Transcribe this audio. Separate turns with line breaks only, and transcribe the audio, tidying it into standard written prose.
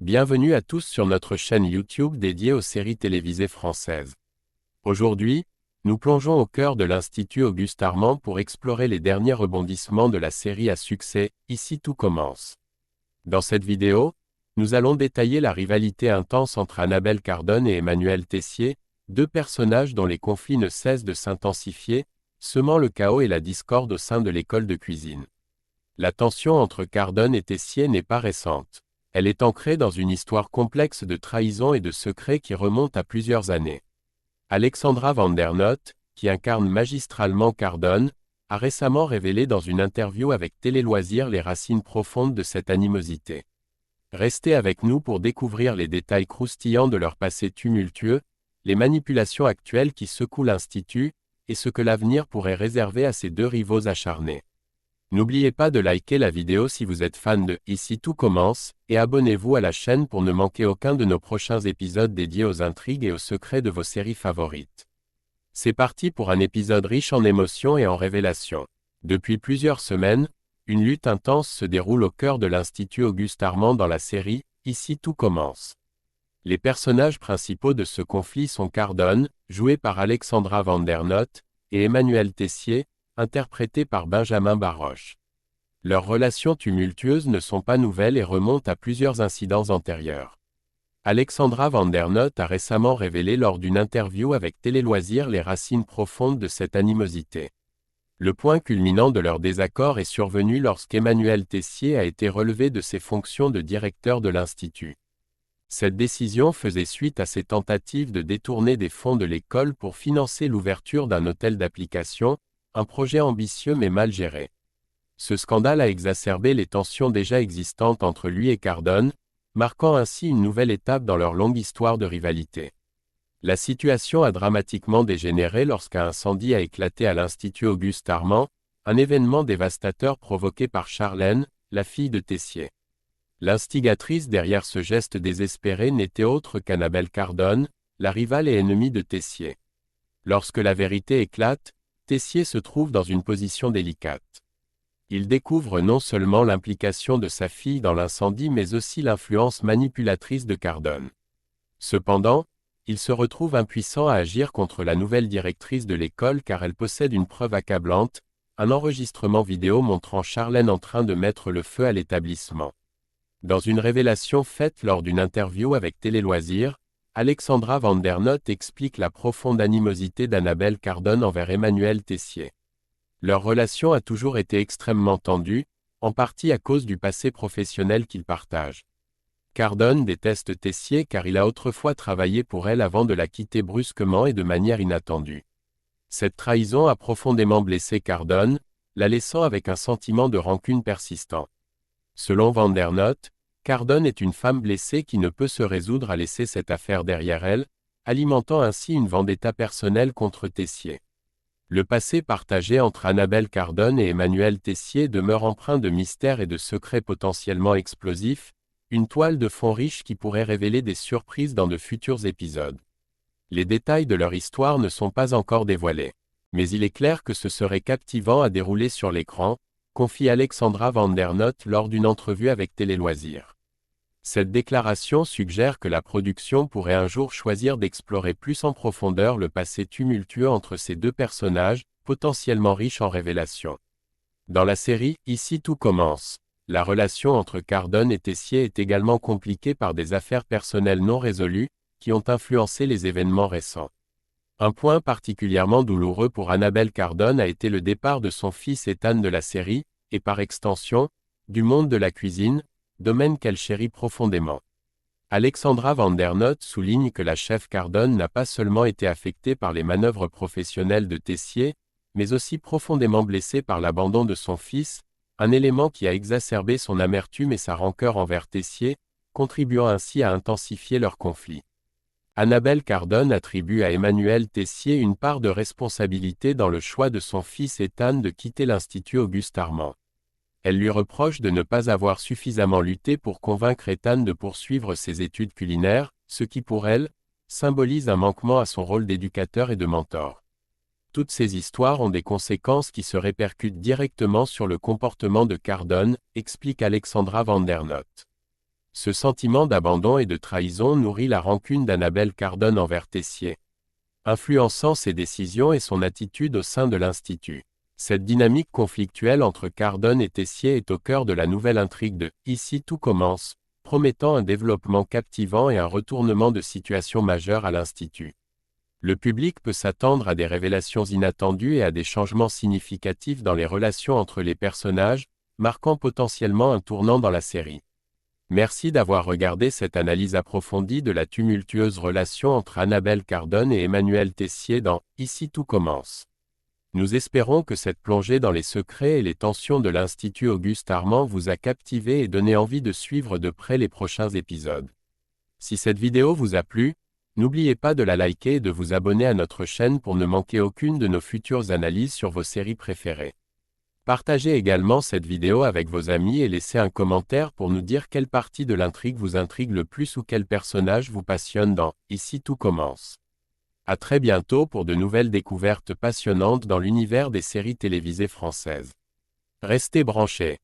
Bienvenue à tous sur notre chaîne YouTube dédiée aux séries télévisées françaises. Aujourd'hui, nous plongeons au cœur de l'Institut Auguste Armand pour explorer les derniers rebondissements de la série à succès, Ici tout commence. Dans cette vidéo, nous allons détailler la rivalité intense entre Annabelle Cardone et Emmanuel Tessier, deux personnages dont les conflits ne cessent de s'intensifier, semant le chaos et la discorde au sein de l'école de cuisine. La tension entre Cardone et Tessier n'est pas récente. Elle est ancrée dans une histoire complexe de trahison et de secrets qui remonte à plusieurs années. Alexandra Vandernoot, qui incarne magistralement Cardone, a récemment révélé dans une interview avec Télé Loisirs les racines profondes de cette animosité. Restez avec nous pour découvrir les détails croustillants de leur passé tumultueux, les manipulations actuelles qui secouent l'Institut, et ce que l'avenir pourrait réserver à ces deux rivaux acharnés. N'oubliez pas de liker la vidéo si vous êtes fan de Ici tout commence, et abonnez-vous à la chaîne pour ne manquer aucun de nos prochains épisodes dédiés aux intrigues et aux secrets de vos séries favorites. C'est parti pour un épisode riche en émotions et en révélations. Depuis plusieurs semaines, une lutte intense se déroule au cœur de l'Institut Auguste Armand dans la série Ici tout commence. Les personnages principaux de ce conflit sont Cardone, joué par Alexandra Vandernoot, et Emmanuel Tessier, interprété par Benjamin Baroche. Leurs relations tumultueuses ne sont pas nouvelles et remontent à plusieurs incidents antérieurs. Alexandra Vandernoot a récemment révélé lors d'une interview avec Télé Loisirs les racines profondes de cette animosité. Le point culminant de leur désaccord est survenu lorsqu'Emmanuel Tessier a été relevé de ses fonctions de directeur de l'Institut. Cette décision faisait suite à ses tentatives de détourner des fonds de l'école pour financer l'ouverture d'un hôtel d'application, un projet ambitieux mais mal géré. Ce scandale a exacerbé les tensions déjà existantes entre lui et Cardone, marquant ainsi une nouvelle étape dans leur longue histoire de rivalité. La situation a dramatiquement dégénéré lorsqu'un incendie a éclaté à l'Institut Auguste Armand, un événement dévastateur provoqué par Charlène, la fille de Tessier. L'instigatrice derrière ce geste désespéré n'était autre qu'Annabelle Cardone, la rivale et ennemie de Tessier. Lorsque la vérité éclate, Tessier se trouve dans une position délicate. Il découvre non seulement l'implication de sa fille dans l'incendie mais aussi l'influence manipulatrice de Cardone. Cependant, il se retrouve impuissant à agir contre la nouvelle directrice de l'école car elle possède une preuve accablante, un enregistrement vidéo montrant Charlène en train de mettre le feu à l'établissement. Dans une révélation faite lors d'une interview avec Télé Loisirs, Alexandra Vandernoot explique la profonde animosité d'Annabelle Cardone envers Emmanuel Tessier. Leur relation a toujours été extrêmement tendue, en partie à cause du passé professionnel qu'ils partagent. Cardone déteste Tessier car il a autrefois travaillé pour elle avant de la quitter brusquement et de manière inattendue. Cette trahison a profondément blessé Cardone, la laissant avec un sentiment de rancune persistant. Selon Vandernoot, Cardone est une femme blessée qui ne peut se résoudre à laisser cette affaire derrière elle, alimentant ainsi une vendetta personnelle contre Tessier. Le passé partagé entre Annabelle Cardone et Emmanuel Tessier demeure empreint de mystères et de secrets potentiellement explosifs, une toile de fond riche qui pourrait révéler des surprises dans de futurs épisodes. Les détails de leur histoire ne sont pas encore dévoilés. Mais il est clair que ce serait captivant à dérouler sur l'écran, confie Alexandra Vandernoot lors d'une entrevue avec Télé Loisirs. Cette déclaration suggère que la production pourrait un jour choisir d'explorer plus en profondeur le passé tumultueux entre ces deux personnages, potentiellement riches en révélations. Dans la série Ici tout commence, la relation entre Cardone et Tessier est également compliquée par des affaires personnelles non résolues, qui ont influencé les événements récents. Un point particulièrement douloureux pour Annabelle Cardone a été le départ de son fils Ethan de la série, et par extension, du monde de la cuisine, domaine qu'elle chérit profondément. Alexandra Vandernoot souligne que la chef Cardone n'a pas seulement été affectée par les manœuvres professionnelles de Tessier, mais aussi profondément blessée par l'abandon de son fils, un élément qui a exacerbé son amertume et sa rancœur envers Tessier, contribuant ainsi à intensifier leur conflit. Annabelle Cardone attribue à Emmanuel Tessier une part de responsabilité dans le choix de son fils Ethan de quitter l'Institut Auguste Armand. Elle lui reproche de ne pas avoir suffisamment lutté pour convaincre Ethan de poursuivre ses études culinaires, ce qui pour elle, symbolise un manquement à son rôle d'éducateur et de mentor. Toutes ces histoires ont des conséquences qui se répercutent directement sur le comportement de Cardone, explique Alexandra Vandernoot. Ce sentiment d'abandon et de trahison nourrit la rancune d'Annabelle Cardone envers Tessier, influençant ses décisions et son attitude au sein de l'Institut. Cette dynamique conflictuelle entre Cardone et Tessier est au cœur de la nouvelle intrigue de « Ici tout commence », promettant un développement captivant et un retournement de situation majeur à l'Institut. Le public peut s'attendre à des révélations inattendues et à des changements significatifs dans les relations entre les personnages, marquant potentiellement un tournant dans la série. Merci d'avoir regardé cette analyse approfondie de la tumultueuse relation entre Annabelle Cardone et Emmanuel Tessier dans « Ici tout commence ». Nous espérons que cette plongée dans les secrets et les tensions de l'Institut Auguste Armand vous a captivé et donné envie de suivre de près les prochains épisodes. Si cette vidéo vous a plu, n'oubliez pas de la liker et de vous abonner à notre chaîne pour ne manquer aucune de nos futures analyses sur vos séries préférées. Partagez également cette vidéo avec vos amis et laissez un commentaire pour nous dire quelle partie de l'intrigue vous intrigue le plus ou quel personnage vous passionne dans « Ici tout commence ». À très bientôt pour de nouvelles découvertes passionnantes dans l'univers des séries télévisées françaises. Restez branchés.